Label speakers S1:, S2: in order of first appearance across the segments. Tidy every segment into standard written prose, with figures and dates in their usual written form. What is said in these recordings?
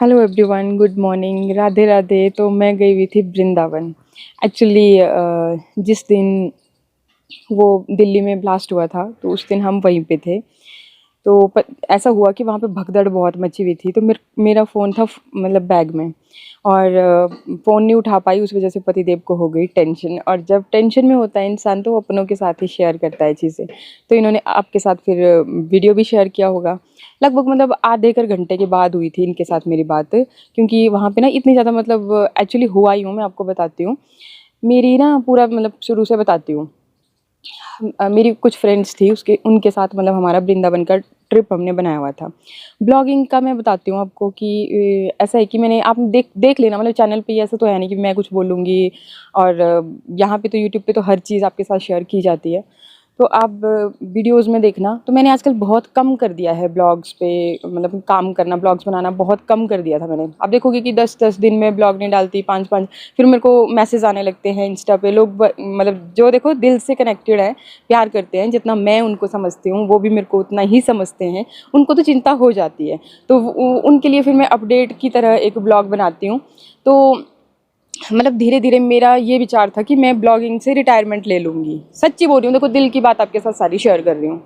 S1: Hello everyone, good morning, Radhe Radhe. तो मैं गई हुई थी वृंदावन। एक्चुअली जिस दिन वो दिल्ली में ब्लास्ट हुआ था तो उस दिन हम वहीं पे थे। तो ऐसा हुआ कि वहाँ पे भगदड़ बहुत मची हुई थी। तो मेरा फ़ोन था मतलब बैग में, और फ़ोन नहीं उठा पाई। उस वजह से पतिदेव को हो गई टेंशन, और जब टेंशन में होता है इंसान तो वो अपनों के साथ ही शेयर करता है चीज़ें। तो इन्होंने आपके साथ फिर वीडियो भी शेयर किया होगा। लगभग मतलब आधे एक घंटे के बाद हुई थी इनके साथ मेरी बात, क्योंकि वहाँ पे ना इतनी ज़्यादा मतलब एक्चुअली हुआ ही हूँ, मैं आपको बताती हूँ। मेरी ना पूरा मतलब शुरू से बताती हूँ। मेरी कुछ फ्रेंड्स थी, उसके उनके साथ मतलब हमारा वृंदावन का ट्रिप हमने बनाया हुआ था। ब्लॉगिंग का मैं बताती हूँ आपको कि ऐसा है कि मैंने आप देख देख लेना, मतलब चैनल पे ऐसा तो है नहीं कि मैं कुछ बोलूँगी, और यहाँ पे तो यूट्यूब पे तो हर चीज़ आपके साथ शेयर की जाती है। तो आप वीडियोज़ में देखना। तो मैंने आजकल बहुत कम कर दिया है ब्लॉग्स पे, मतलब काम करना, ब्लॉग्स बनाना बहुत कम कर दिया था मैंने। आप देखोगे कि 10-10 दिन में ब्लॉग नहीं डालती, 5-5। फिर मेरे को मैसेज आने लगते हैं इंस्टा पे। लोग मतलब जो देखो दिल से कनेक्टेड है, प्यार करते हैं, जितना मैं उनको समझती हूँ वो भी मेरे को उतना ही समझते हैं। उनको तो चिंता हो जाती है, तो उनके लिए फिर मैं अपडेट की तरह एक ब्लॉग बनाती हूँ। तो मतलब धीरे-धीरे मेरा ये विचार था कि मैं ब्लॉगिंग से रिटायरमेंट ले लूँगी। सच्ची बोल रही हूँ, देखो दिल की बात आपके साथ सारी शेयर कर रही हूँ।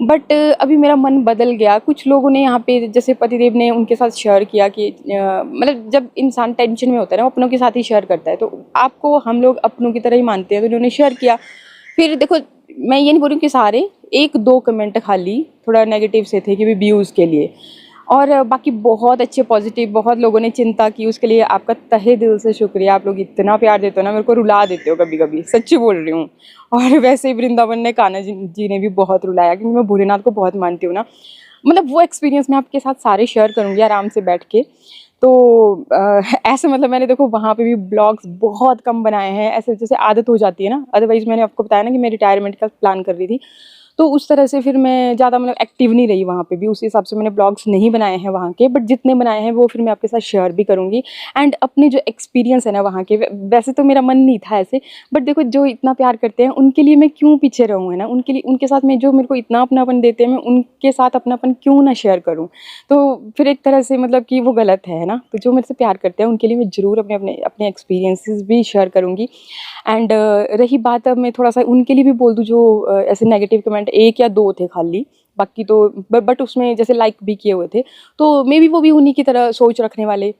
S1: बट अभी मेरा मन बदल गया। कुछ लोगों ने यहाँ पे जैसे पतिदेव ने उनके साथ शेयर किया कि मतलब जब इंसान टेंशन में होता है ना, वो अपनों के साथ ही शेयर करता है। तो आपको हम लोग अपनों की तरह ही मानते हैं, तो उन्होंने शेयर किया। फिर देखो, मैं ये नहीं बोल रही हूँ कि सारे, 1-2 कमेंट खाली थोड़ा नेगेटिव से थे कि व्यूज़ के लिए, और बाकी बहुत अच्छे पॉजिटिव, बहुत लोगों ने चिंता की। उसके लिए आपका तहे दिल से शुक्रिया। आप लोग इतना प्यार देते हो ना, मेरे को रुला देते हो कभी कभी, सच्ची बोल रही हूँ। और वैसे ही वृंदावन ने, कान्हा जी ने भी बहुत रुलाया, क्योंकि मैं भोलेनाथ को बहुत मानती हूँ ना। मतलब वो एक्सपीरियंस मैं आपके साथ सारे शेयर करूँगी आराम से बैठ के। तो ऐसे मतलब मैंने देखो वहाँ पे भी ब्लॉग्स बहुत कम बनाए हैं, ऐसे जैसे आदत हो जाती है ना। अदरवाइज़ मैंने आपको बताया ना कि मैं रिटायरमेंट का प्लान कर रही थी, तो उस तरह से फिर मैं ज़्यादा मतलब एक्टिव नहीं रही वहाँ पे भी। उस हिसाब से मैंने ब्लॉग्स नहीं बनाए हैं वहाँ के, बट जितने बनाए हैं वो फिर मैं आपके साथ शेयर भी करूँगी। एंड अपने जो एक्सपीरियंस है ना वहाँ के, वैसे तो मेरा मन नहीं था ऐसे, बट देखो जो इतना प्यार करते हैं उनके लिए मैं क्यों पीछे रहूँ, है ना। उनके लिए, उनके साथ में जो मेरे को इतना अपनापन देते हैं, मैं उनके साथ अपनापन क्यों ना शेयर करूँ। तो फिर एक तरह से मतलब कि वो गलत है ना। तो जो मेरे से प्यार करते हैं उनके लिए मैं ज़रूर अपने अपने अपने एक्सपीरियंसेस भी शेयर करूँगी। एंड रही बात, अब मैं थोड़ा-सा उनके लिए भी बोल दूँ जो ऐसे नेगेटिव कमेंट 1 या 2 थे खाली, बाकी तो बट उसमें जैसे लाइक भी किए हुए थे, तो मे बी वो भी उन्हीं की तरह सोच रखने वाले।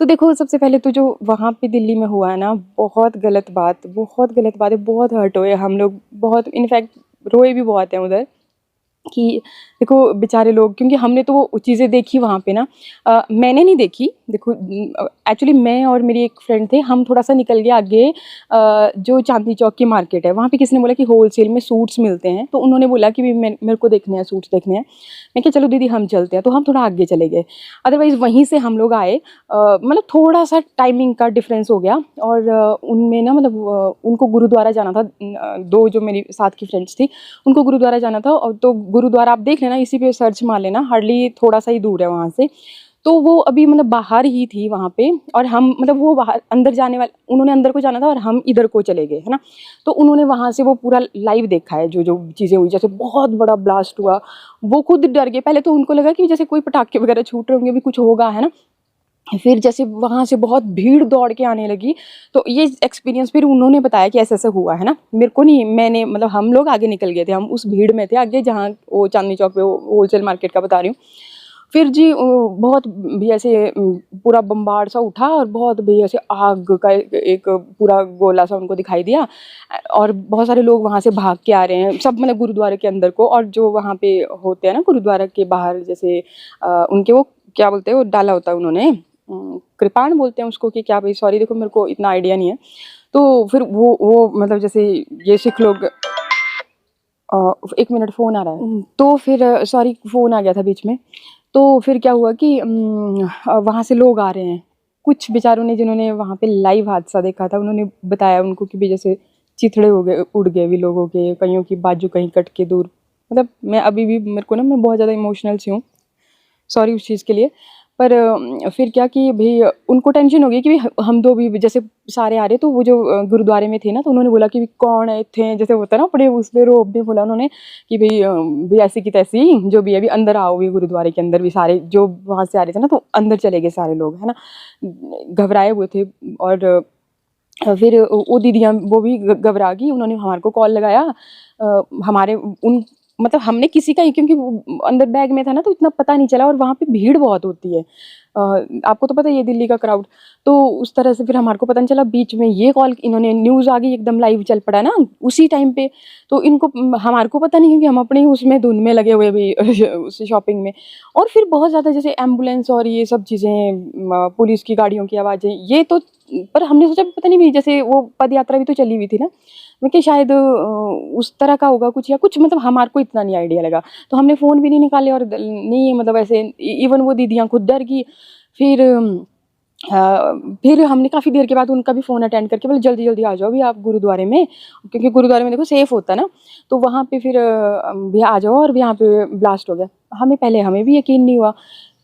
S1: तो देखो सबसे पहले तो जो वहाँ पे दिल्ली में हुआ है ना, बहुत गलत बात है, बहुत हर्ट हुए हम लोग, बहुत इनफैक्ट रोए भी बहुत हैं उधर। कि देखो बेचारे लोग, क्योंकि हमने तो वो चीज़ें देखी वहाँ पे ना। मैंने नहीं देखी, देखो एक्चुअली मैं और मेरी एक फ्रेंड थे, हम थोड़ा-सा निकल गए आगे। जो चांदनी चौक की मार्केट है, वहाँ पे किसी ने बोला कि होलसेल में सूट्स मिलते हैं, तो उन्होंने बोला कि मेरे को देखने हैं, सूट्स देखने हैं। मैं कहा चलो दीदी हम चलते हैं, तो हम थोड़ा आगे चले गए। अदरवाइज़ वहीं से हम लोग आए। मतलब थोड़ा-सा टाइमिंग का डिफ़रेंस हो गया, और उनमें ना मतलब उनको गुरुद्वारा जाना था। 2 जो मेरी साथ की फ्रेंड्स थी, उनको गुरुद्वारा जाना था। और तो गुरुद्वारा आप देख लेना, इसी पे सर्च मार लेना, हार्डली थोड़ा-सा ही दूर है वहाँ से। तो वो अभी मतलब बाहर ही थी वहाँ पे, और हम मतलब वो बाहर अंदर जाने वाले, उन्होंने अंदर को जाना था और हम इधर को चले गए, है ना। तो उन्होंने वहाँ से वो पूरा लाइव देखा है, जो-जो चीज़ें हुई, जैसे बहुत बड़ा ब्लास्ट हुआ। वो खुद डर गए, पहले तो उनको लगा कि जैसे कोई पटाखे वगैरह छूट रहे होंगे, भी कुछ होगा, है ना। फिर जैसे वहाँ से बहुत भीड़ दौड़ के आने लगी, तो ये एक्सपीरियंस फिर उन्होंने बताया कि ऐसा-ऐसा हुआ, है ना। मेरे को नहीं, मैंने मतलब हम लोग आगे निकल गए थे, हम उस भीड़ में थे आगे, जहाँ वो चांदनी चौक पे वो होलसेल मार्केट का बता रही हूँ। फिर जी बहुत भी ऐसे पूरा बम्बार सा उठा, और बहुत भी ऐसे आग का एक पूरा गोला सा उनको दिखाई दिया। और बहुत सारे लोग वहाँ से भाग के आ रहे हैं, सब मतलब गुरुद्वारे के अंदर को। और जो वहाँ पे होते हैं ना गुरुद्वारा के बाहर, जैसे उनके वो क्या बोलते हैं, वो डाला होता है उन्होंने, कृपाण बोलते हैं उसको कि क्या भाई, सॉरी देखो मेरे को इतना आइडिया नहीं है। तो फिर वो मतलब जैसे ये सिख लोग, 1 मिनट फ़ोन आ रहा है। तो फिर सॉरी फ़ोन आ गया था बीच में। तो फिर क्या हुआ कि वहाँ से लोग आ रहे हैं। कुछ बेचारों ने, जिन्होंने वहाँ पे लाइव हादसा देखा था, उन्होंने बताया उनको कि भी जैसे चिथड़े हो गए, उड़ गए भी लोगों के, कइयों की बाजू कहीं कट के दूर। मतलब मैं अभी भी, मेरे को ना, मैं बहुत ज़्यादा इमोशनल सी हूँ, सॉरी उस चीज़ के लिए। पर फिर क्या कि भाई उनको टेंशन हो गई कि भाई हम दो भी जैसे सारे आ रहे, तो वो जो गुरुद्वारे में थे ना, तो उन्होंने बोला कि कौन है थे, जैसे होता है ना अपने उसमें रोब में बोला उन्होंने कि भाई भी ऐसी की तैसी जो भी है, अभी अंदर आओ भी, गुरुद्वारे के अंदर भी सारे जो वहाँ से आ रहे थे ना, तो अंदर चले गए सारे लोग, है ना, घबराए हुए थे। और फिर वो दीदियाँ वो भी घबरा गई, उन्होंने हमारे को कॉल लगाया। हमारे उन मतलब हमने किसी का ही, क्योंकि वो अंदर बैग में था ना, तो इतना पता नहीं चला, और वहाँ पे भीड़ बहुत होती है। आपको तो पता ही है दिल्ली का क्राउड, तो उस तरह से फिर हमारे को पता नहीं चला। बीच में ये कॉल इन्होंने, न्यूज़ आ गई एकदम, लाइव चल पड़ा ना उसी टाइम पे, तो इनको हमारे को पता नहीं, क्योंकि हम अपने ही उसमें धुन में लगे हुए भी उस शॉपिंग में। और फिर बहुत ज़्यादा जैसे एम्बुलेंस और ये सब चीज़ें, पुलिस की गाड़ियों की आवाज़ें, ये तो, पर हमने सोचा पता नहीं भी, जैसे वो पद यात्रा भी तो चली हुई थी ना, मैं कि शायद उस तरह का होगा कुछ या कुछ, मतलब हमारे को इतना नहीं आइडिया लगा। तो हमने फ़ोन भी नहीं निकाले, और नहीं मतलब ऐसे इवन वो दीदियाँ खुद डर गई। फिर फिर हमने काफ़ी देर के बाद उनका भी फ़ोन अटेंड करके बोले जल्दी जल्दी आ जाओ भी आप गुरुद्वारे में, क्योंकि गुरुद्वारे में देखो सेफ़ होता है ना, तो वहाँ पे फिर भैया आ जाओ, और यहाँ पे ब्लास्ट हो गया। हमें भी यकीन नहीं हुआ।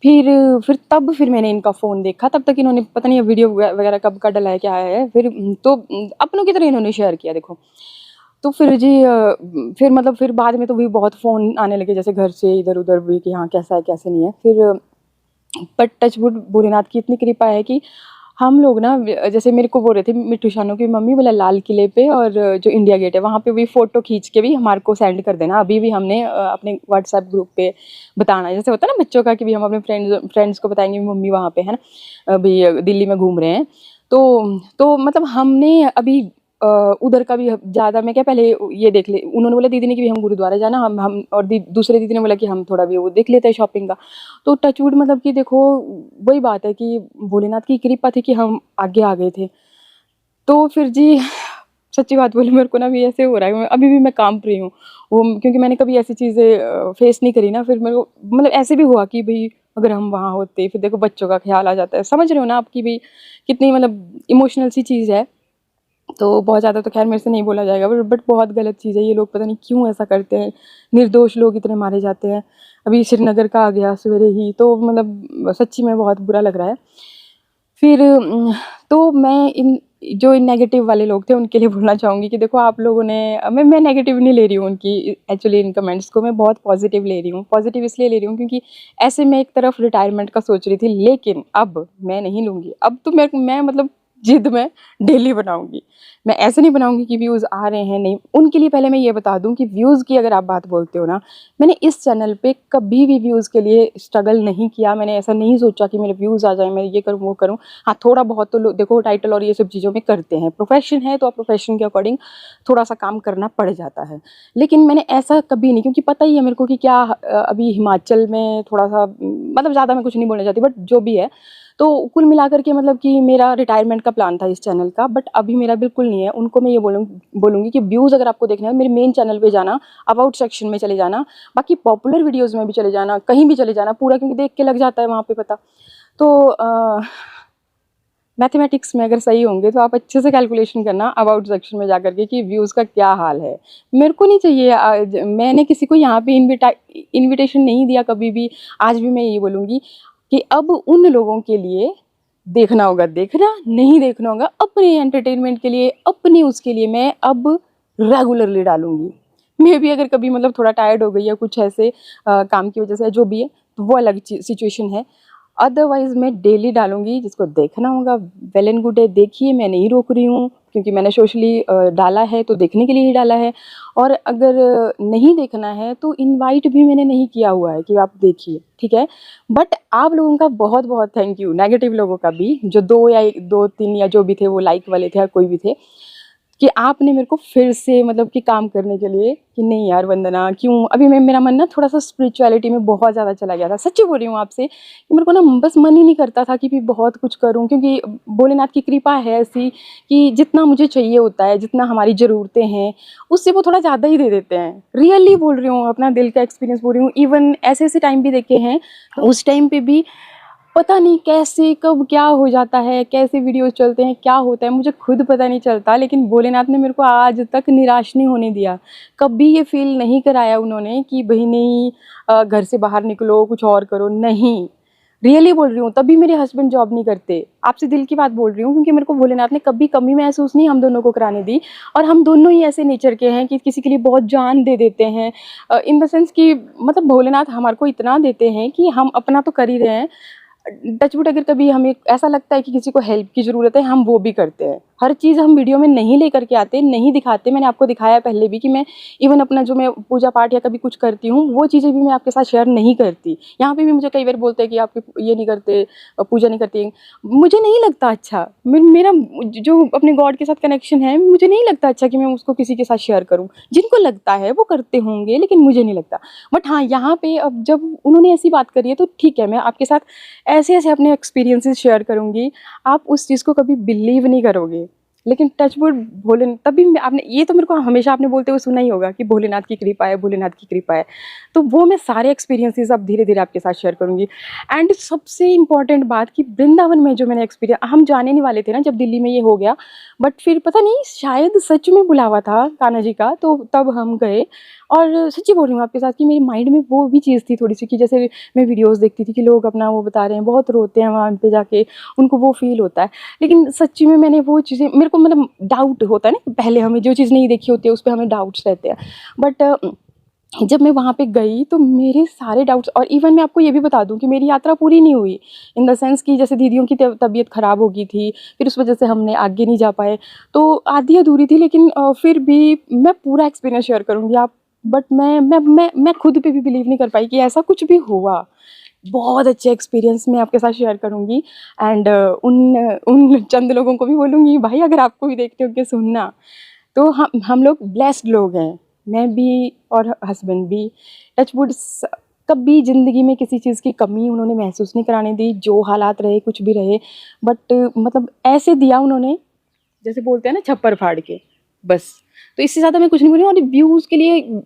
S1: फिर मैंने इनका फ़ोन देखा, तब तक इन्होंने पता नहीं वीडियो वगैरह कब का डला है क्या है। फिर तो अपनों की तरह इन्होंने शेयर किया देखो। तो फिर जी फिर मतलब फिर बाद में तो भी बहुत फ़ोन आने लगे, जैसे घर से इधर-उधर भी, कि हाँ कैसा है कैसे नहीं है। फिर पर टचवुड भोलेनाथ की इतनी कृपा है कि हम लोग ना, जैसे मेरे को बोल रहे थे मिट्ठू शानू की मम्मी, बोला लाल किले पे और जो इंडिया गेट है वहाँ पे भी फ़ोटो खींच के भी हमारे को सेंड कर देना। अभी भी हमने अपने व्हाट्सएप ग्रुप पे बताना, जैसे होता है ना बच्चों का, कि भी हम अपने फ्रेंड्स को बताएंगे मम्मी वहाँ पे है ना, अभी दिल्ली में घूम रहे हैं। तो मतलब हमने अभी उधर का भी ज़्यादा, मैं क्या पहले ये देख ले, उन्होंने बोला दीदी ने कि भी हम गुरुद्वारा जाना, हम और दूसरे दीदी ने बोला कि हम थोड़ा भी वो देख लेते हैं शॉपिंग का। तो टचवुड मतलब कि देखो, वही बात है कि भोलेनाथ की कृपा थी कि हम आगे आ गए थे। तो फिर जी सच्ची बात बोलूँ, मेरे को ना भी ऐसे हो रहा है, अभी भी मैं काँप रही हूँ। वो क्योंकि मैंने कभी ऐसी चीज़ें फेस नहीं करी ना, फिर मेरे को मतलब ऐसे भी हुआ कि भई अगर हम वहाँ होते, फिर देखो बच्चों का ख़्याल आ जाता है। समझ रहे हो ना आप कि भई कितनी मतलब इमोशनल सी चीज़ है। तो बहुत ज़्यादा तो ख़ैर मेरे से नहीं बोला जाएगा, बट बहुत गलत चीज़ है। ये लोग पता नहीं क्यों ऐसा करते हैं, निर्दोष लोग इतने मारे जाते हैं। अभी श्रीनगर का आ गया सवेरे ही, तो मतलब सच्ची में बहुत बुरा लग रहा है। फिर तो मैं इन नेगेटिव वाले लोग थे उनके लिए बोलना चाहूँगी कि देखो आप लोगों ने, मैं नेगेटिव नहीं ले रही हूँ उनकी एक्चुअली इन कमेंट्स को, मैं बहुत पॉजिटिव ले रही हूँ। पॉजिटिव इसलिए ले रही हूँ क्योंकि ऐसे मैं एक तरफ रिटायरमेंट का सोच रही थी, लेकिन अब मैं नहीं लूँगी। अब तो मैं मतलब जिद में डेली बनाऊँगी। मैं ऐसे नहीं बनाऊँगी कि व्यूज़ आ रहे हैं, नहीं। उनके लिए पहले मैं ये बता दूँ कि व्यूज़ की अगर आप बात बोलते हो ना, मैंने इस चैनल पे कभी भी व्यूज़ के लिए स्ट्रगल नहीं किया। मैंने ऐसा नहीं सोचा कि मेरे व्यूज़ आ जाएँ, मैं ये करूँ, वो करूँ। हाँ, थोड़ा बहुत तो देखो टाइटल और ये सब चीज़ों में करते हैं। प्रोफ़ेशन है तो आप प्रोफ़ेशन के अकॉर्डिंग थोड़ा-सा काम करना पड़ जाता है। लेकिन मैंने ऐसा कभी नहीं, क्योंकि पता ही है मेरे को कि क्या अभी हिमाचल में थोड़ा-सा मतलब ज़्यादा मैं कुछ नहीं बोलना चाहती, बट जो भी है, तो कुल मिलाकर के मतलब कि मेरा रिटायरमेंट का प्लान था इस चैनल का, बट अभी मेरा बिल्कुल नहीं है। उनको मैं ये बोलूँगी कि व्यूज़ अगर आपको देखने हैं, मेरे मेन चैनल पे जाना, अबाउट सेक्शन में चले जाना, बाकी पॉपुलर वीडियोज़ में भी चले जाना, कहीं भी चले जाना पूरा, क्योंकि देख के लग जाता है वहाँ पे पता। तो मैथमेटिक्स में अगर सही होंगे तो आप अच्छे से कैलकुलेशन करना अबाउट सेक्शन में जाकर के कि व्यूज़ का क्या हाल है। मेरे को नहीं चाहिए, मैंने किसी को यहाँ पे इन्विटेशन नहीं दिया कभी भी। आज भी मैं यही बोलूँगी कि अब उन लोगों के लिए देखना होगा देखना, नहीं देखना होगा अपने एंटरटेनमेंट के लिए, अपनी उसके लिए मैं अब रेगुलरली डालूँगी। मे बी अगर कभी मतलब थोड़ा टायर्ड हो गई या कुछ ऐसे काम की वजह से जो भी है, तो वो अलग सिचुएशन है। अदरवाइज़ मैं डेली डालूँगी, जिसको देखना होगा वेल एंड गुड है, देखिए, मैं नहीं रोक रही हूँ, क्योंकि मैंने सोशली डाला है तो देखने के लिए ही डाला है। और अगर नहीं देखना है तो इनवाइट भी मैंने नहीं किया हुआ है कि आप देखिए, ठीक है? बट आप लोगों का बहुत-बहुत थैंक यू, नेगेटिव लोगों का भी, जो 2-3 या जो भी थे वो लाइक वाले थे या कोई भी थे, कि आपने मेरे को फिर से मतलब कि काम करने के लिए कि नहीं यार वंदना, क्यों अभी मेरा मन ना थोड़ा-सा स्पिरिचुअलिटी में बहुत ज़्यादा चला गया था। सच्ची बोल रही हूँ आपसे कि मेरे को ना बस मन ही नहीं करता था कि भी बहुत कुछ करूँ, क्योंकि भोलेनाथ की कृपा है ऐसी कि जितना मुझे चाहिए होता है, जितना हमारी ज़रूरतें हैं, उससे वो थोड़ा ज़्यादा ही दे देते हैं। रियली बोल रही हूँ, अपना दिल का एक्सपीरियंस बोल रही हूँ। इवन ऐसे-ऐसे टाइम भी देखे हैं, उस टाइम पे भी पता नहीं कैसे कब क्या हो जाता है, कैसे वीडियोज़ चलते हैं, क्या होता है मुझे खुद पता नहीं चलता, लेकिन भोलेनाथ ने मेरे को आज तक निराश नहीं होने दिया। कभी ये फ़ील नहीं कराया उन्होंने कि भई नहीं घर से बाहर निकलो, कुछ और करो, नहीं। रियली बोल रही हूँ, तभी मेरे हस्बैंड जॉब नहीं करते। आपसे दिल की बात बोल रही हूँ, क्योंकि मेरे को भोलेनाथ ने कभी कमी महसूस नहीं हम दोनों को कराने दी। और हम दोनों ही ऐसे नेचर के हैं कि किसी के लिए बहुत जान दे देते हैं, इन द सेंस कि मतलब भोलेनाथ हमारे को इतना देते हैं कि हम अपना तो कर ही रहे हैं। टचवुड अगर कभी हमें ऐसा लगता है कि किसी को हेल्प की ज़रूरत है, हम वो भी करते हैं। हर चीज़ हम वीडियो में नहीं लेकर के आते, नहीं दिखाते। मैंने आपको दिखाया पहले भी कि मैं इवन अपना जो मैं पूजा पाठ या कभी कुछ करती हूँ, वो चीज़ें भी मैं आपके साथ शेयर नहीं करती। यहाँ पे भी मुझे कई बार बोलते हैं कि आप ये नहीं करते, पूजा नहीं करती। मुझे नहीं लगता अच्छा, मेरा जो अपने गॉड के साथ कनेक्शन है, मुझे नहीं लगता अच्छा कि मैं उसको किसी के साथ शेयर करूँ। जिनको लगता है वो करते होंगे, लेकिन मुझे नहीं लगता। बट हाँ, यहाँ पे अब जब उन्होंने ऐसी बात करी है तो ठीक है, मैं आपके साथ ऐसे-ऐसे अपने एक्सपीरियंसेस शेयर करूँगी, आप उस चीज़ को कभी बिलीव नहीं करोगे। लेकिन टचवुड भोले तभी मैं आपने ये तो मेरे को हमेशा आपने बोलते हुए सुना ही होगा कि भोलेनाथ की कृपा है, भोलेनाथ की कृपा है। तो वो मैं सारे एक्सपीरियंसेस अब धीरे-धीरे आपके साथ शेयर करूँगी। एंड सबसे इम्पोर्टेंट बात कि वृंदावन में जो मैंने हम जाने नहीं वाले थे ना जब दिल्ली में ये हो गया, बट फिर पता नहीं शायद सच में बुलावा था कान्हा जी का, तो तब हम गए। और सच्ची बोल रही हूँ आपके साथ कि मेरे माइंड में वो भी चीज़ थी थोड़ी-सी कि जैसे मैं वीडियोज़ देखती थी कि लोग अपना वो बता रहे हैं, बहुत रोते हैं वहाँ पे जाके, उनको वो फ़ील होता है। लेकिन सच्ची में मैंने वो चीज़ें, मेरे को मतलब डाउट होता है ना, पहले हमें जो चीज़ नहीं देखी होती है उस पे हमें डाउट्स रहते हैं। बट जब मैं वहाँ पे गई तो मेरे सारे डाउट्स, और इवन मैं आपको ये भी बता दूँ कि मेरी यात्रा पूरी नहीं हुई, इन द सेंस कि जैसे दीदियों की तबीयत ख़राब हो गई थी, फिर उस वजह से हमने आगे नहीं जा पाए, तो आधी अधूरी थी। लेकिन फिर भी मैं पूरा एक्सपीरियंस शेयर करूँगी आप। बट मैं खुद पे भी बिलीव नहीं कर पाई कि ऐसा कुछ भी हुआ। बहुत अच्छे एक्सपीरियंस मैं आपके साथ शेयर करूँगी। एंड उन उन चंद लोगों को भी बोलूँगी, भाई अगर आपको भी देखते होंगे सुनना। तो हम लोग ब्लेस्ड लोग हैं, मैं भी और हस्बैंड भी। टचवुड कभी ज़िंदगी में किसी चीज़ की कमी उन्होंने महसूस नहीं कराने दी, जो हालात रहे कुछ भी रहे। बट मतलब ऐसे दिया उन्होंने, जैसे बोलते हैं ना छप्पर फाड़ के, बस। तो इससे ज़्यादा मैं कुछ नहीं बोल रही हूँ। और व्यूज़ के लिए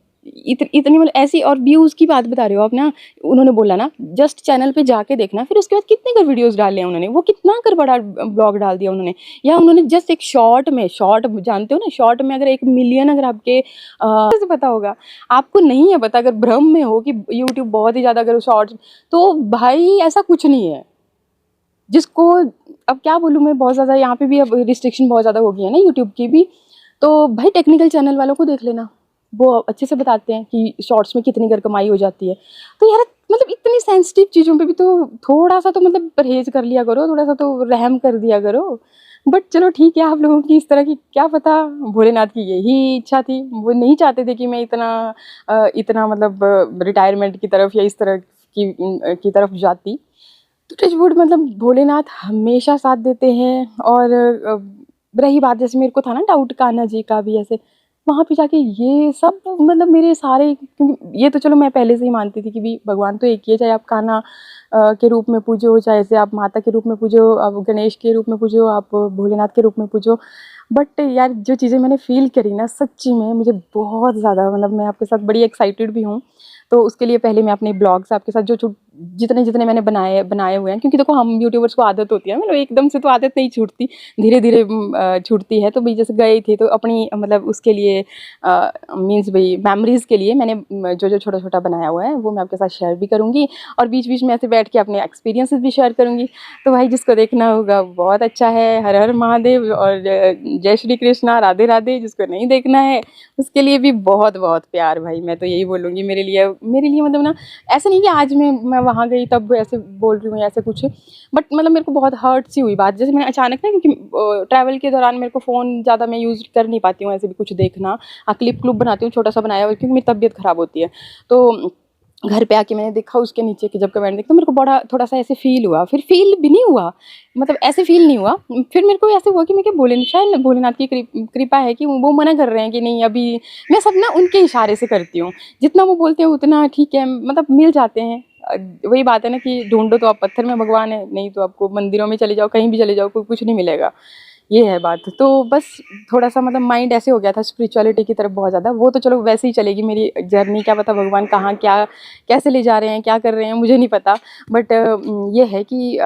S1: इतनी मतलब ऐसी, और व्यूज़ की बात बता रहे हो आप ना, उन्होंने बोला ना जस्ट चैनल पे जाके देखना, फिर उसके बाद कितने कर वीडियोज़ डाले हैं उन्होंने, वो कितना कर बड़ा ब्लॉग डाल दिया उन्होंने। या उन्होंने जस्ट एक शॉर्ट जानते हो ना, शॉर्ट में अगर 1 मिलियन अगर आपके कैसे पता होगा? आपको नहीं है पता, अगर भ्रम में हो कि यूट्यूब बहुत ही ज़्यादा अगर शॉर्ट्स, तो भाई ऐसा कुछ नहीं है। जिसको अब क्या बोलूँ मैं, बहुत ज़्यादा यहाँ पे भी अब रिस्ट्रिक्शन बहुत ज़्यादा हो गई है ना यूट्यूब की भी। तो भाई टेक्निकल चैनल वालों को देख लेना, वो अच्छे से बताते हैं कि शॉर्ट्स में कितनी कर कमाई हो जाती है। तो यार मतलब इतनी सेंसिटिव चीज़ों पे भी तो थोड़ा-सा तो मतलब परहेज़ कर लिया करो, थोड़ा-सा तो रहम कर दिया करो। बट चलो ठीक है, आप लोगों की इस तरह की क्या पता, भोलेनाथ की यही इच्छा थी। वो नहीं चाहते थे कि मैं इतना मतलब रिटायरमेंट की तरफ या इस तरह की तरफ जाती। तो टचवुड मतलब भोलेनाथ हमेशा साथ देते हैं। और रही बात, जैसे मेरे को था ना डाउट कान्हा जी का भी, ऐसे वहाँ पे जाके ये सब मतलब मेरे सारे, क्योंकि ये तो चलो मैं पहले से ही मानती थी कि भी भगवान तो एक ही है, चाहे आप कान्हा के रूप में पूजो, चाहे से आप माता के रूप में पूजो, आप गणेश के रूप में पूजो, आप भोलेनाथ के रूप में पूजो। बट यार जो चीज़ें मैंने फ़ील करी ना, सच्ची में मुझे बहुत ज़्यादा, मतलब मैं आपके साथ बड़ी एक्साइटेड भी हूँ। तो उसके लिए पहले मैं अपने ब्लॉग्स आपके साथ जो जितने मैंने बनाए हुए हैं, क्योंकि देखो हम यूट्यूबर्स को आदत होती है, मतलब एकदम से तो आदत नहीं छूटती, धीरे-धीरे छूटती है। तो भई जैसे गए थे तो अपनी मतलब उसके लिए मीन्स भई मेमोरीज़ के लिए मैंने जो छोटा-छोटा बनाया हुआ है वो मैं आपके साथ शेयर भी करूँगी, और बीच-बीच में ऐसे बैठ के अपने एक्सपीरियंसेस भी शेयर करूँगी। तो भाई जिसको देखना होगा बहुत अच्छा है, हर हर महादेव और जय श्री कृष्णा, राधे राधे। जिसको नहीं देखना है उसके लिए भी बहुत-बहुत प्यार भाई, मैं तो यही बोलूँगी। मेरे लिए मतलब ना, ऐसा नहीं कि आज मैं वहाँ गई तब ऐसे बोल रही हूँ या ऐसे कुछ, बट मतलब मेरे को बहुत हर्ट सी हुई बात। जैसे मैंने अचानक ना, क्योंकि ट्रैवल के दौरान मेरे को फ़ोन ज़्यादा मैं यूज़ कर नहीं पाती हूँ ऐसे भी कुछ देखना। हाँ, क्लिप बनाती हूँ छोटा-सा बनाया हुआ, क्योंकि मेरी तबीयत ख़राब होती है। तो घर पे आके मैंने देखा उसके नीचे कि जब कमेंट देखा तो मेरे को बड़ा थोड़ा-सा ऐसे फ़ील हुआ, फिर फ़ील भी नहीं हुआ, मतलब ऐसे फ़ील नहीं हुआ। फिर मेरे को ऐसे हुआ कि मैं क्या शायद भोलेनाथ की कृपा है कि वो मना कर रहे हैं कि नहीं अभी। मैं सब ना उनके इशारे से करती हूँ, जितना वो बोलते हैं उतना ठीक है, मतलब मिल जाते हैं। वही बात है ना कि ढूँढो तो आप पत्थर में भगवान है, नहीं तो आपको मंदिरों में चले जाओ, कहीं भी चले जाओ, कोई कुछ नहीं मिलेगा। ये है बात। तो बस थोड़ा-सा मतलब माइंड ऐसे हो गया था स्पिरिचुअलिटी की तरफ बहुत ज़्यादा। वो तो चलो वैसे ही चलेगी मेरी जर्नी, क्या पता भगवान कहाँ क्या कैसे ले जा रहे हैं, क्या कर रहे हैं, मुझे नहीं पता। बट ये है कि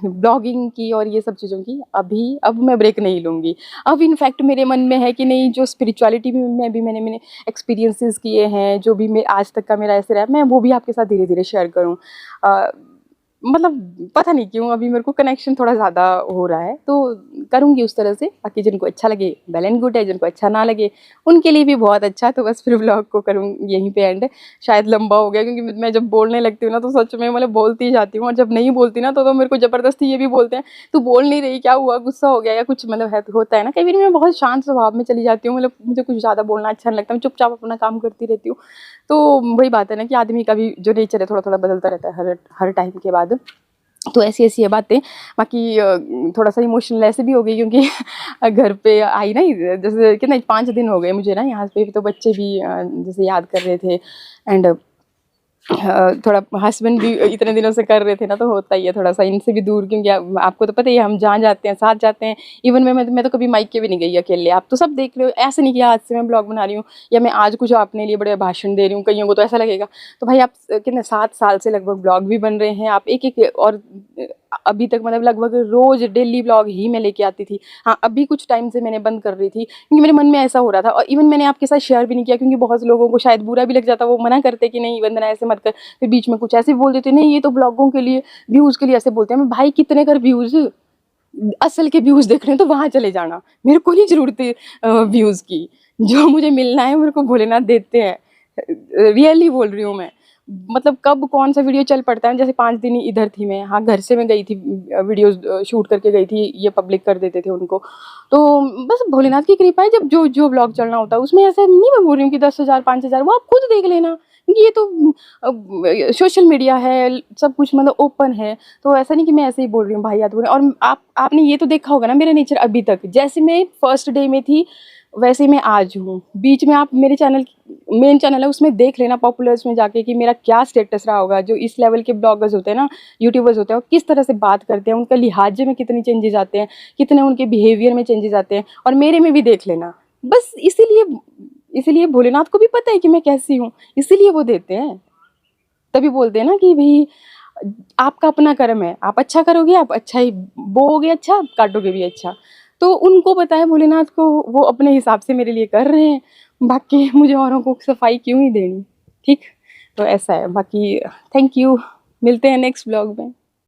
S1: ब्लॉगिंग की और ये सब चीज़ों की अब मैं ब्रेक नहीं लूँगी। अब इनफैक्ट मेरे मन में है कि नहीं, जो स्पिरिचुअलिटी में भी मैंने एक्सपीरियंसेस किए हैं, जो भी मैं आज तक का मेरा ऐसे रहा, मैं वो भी आपके साथ धीरे-धीरे शेयर करूँ। मतलब पता नहीं क्यों अभी मेरे को कनेक्शन थोड़ा ज़्यादा हो रहा है, तो करूँगी उस तरह से। बाकी जिनको अच्छा लगे वेल एंड गुड है, जिनको अच्छा ना लगे उनके लिए भी बहुत अच्छा। तो बस फिर व्लॉग को करूँ यहीं पे एंड। शायद लंबा हो गया क्योंकि मैं जब बोलने लगती हूँ ना तो सच में मतलब बोलती ही जाती हूँ, और जब नहीं बोलती ना तो मेरे को ज़बरदस्ती ये भी बोलते हैं तू बोल नहीं रही, क्या हुआ, गुस्सा हो गया या कुछ, मतलब है होता है ना। कई बार मैं बहुत शांत स्वभाव में चली जाती हूँ, मतलब मुझे कुछ ज़्यादा बोलना अच्छा नहीं लगता, मैं चुपचाप अपना काम करती रहती हूँ। तो वही बात है ना कि आदमी का भी जो नेचर है थोड़ा थोड़ा बदलता रहता है हर हर टाइम के बाद। तो ऐसी ऐसी ये बातें। बाकी थोड़ा सा इमोशनल ऐसे भी हो गई क्योंकि घर पे आई ना, जैसे कितना 5 दिन हो गए मुझे ना यहाँ पे, तो बच्चे भी जैसे याद कर रहे थे। एंड थोड़ा हस्बैंड भी इतने दिनों से कर रहे थे ना, तो होता ही है थोड़ा सा इनसे भी दूर, क्योंकि आपको तो पता ही है हम जहाँ जाते हैं साथ जाते हैं। इवन मैं तो कभी माइके भी नहीं गई अकेले, आप तो सब देख रहे हो। ऐसे नहीं कि आज से मैं ब्लॉग बना रही हूँ या मैं आज कुछ अपने लिए बड़े भाषण दे रही हूँ, कईयों को तो ऐसा लगेगा। तो भाई आप कितने 7 साल से लगभग ब्लॉग भी बन रहे हैं आप, एक एक, और अभी तक मतलब लगभग रोज डेली ब्लॉग ही मैं लेके आती थी। हाँ, अभी कुछ टाइम से मैंने बंद कर रही थी क्योंकि मेरे मन में ऐसा हो रहा था, और इवन मैंने आपके साथ शेयर भी नहीं किया क्योंकि बहुत से लोगों को शायद बुरा भी लग जाता, वो मना करते कि नहीं वंदना ऐसे मत कर। फिर बीच में कुछ ऐसे बोल देते, नहीं ये तो ब्लॉगों के लिए व्यूज के लिए ऐसे बोलते हैं। मैं भाई कितने कर व्यूज, असल के व्यूज देख रहे हैं तो वहां चले जाना, मेरे को नहीं जरूरत है व्यूज की। जो मुझे मिलना है मेरे को भोलेनाथ देते हैं, रियली बोल रही हूँ मैं। मतलब कब कौन सा वीडियो चल पड़ता है, जैसे 5 दिन इधर थी मैं, हाँ घर से मैं गई थी, वीडियोस शूट करके गई थी, ये पब्लिक कर देते थे उनको। तो बस भोलेनाथ की कृपा है, जब जो जो ब्लॉग चलना होता है उसमें ऐसा नहीं मैं बोल रही हूँ कि 10,000 5,000, वो आप खुद देख लेना क्योंकि ये तो सोशल मीडिया है, सब कुछ मतलब ओपन है। तो ऐसा नहीं कि मैं ऐसे ही बोल रही हूँ भाई याद बोल। और आपने ये तो देखा होगा ना मेरा नेचर अभी तक, जैसे मैं फर्स्ट डे में थी वैसे मैं आज हूँ। बीच में आप मेरे चैनल, मेन चैनल है उसमें देख लेना पॉपुलर्स में जाके कि मेरा क्या स्टेटस रहा होगा। जो इस लेवल के ब्लॉगर्स होते हैं ना, यूट्यूबर्स होते हैं, वो किस तरह से बात करते हैं, उनका लिहाजे में कितने चेंजेस आते हैं, कितने उनके बिहेवियर में चेंजेस आते हैं, और मेरे में भी देख लेना। बस इसीलिए इसीलिए भोलेनाथ को भी पता है कि मैं कैसी हूँ, इसीलिए वो देते हैं। तभी बोलते हैं ना कि भाई आपका अपना कर्म है, आप अच्छा करोगे आप अच्छा ही बोओगे, अच्छा काटोगे भी अच्छा। तो उनको पता है भोलेनाथ को, वो अपने हिसाब से मेरे लिए कर रहे हैं। बाकी मुझे औरों को सफाई क्यों ही देनी। ठीक, तो ऐसा है। बाकी थैंक यू, मिलते हैं नेक्स्ट ब्लॉग में।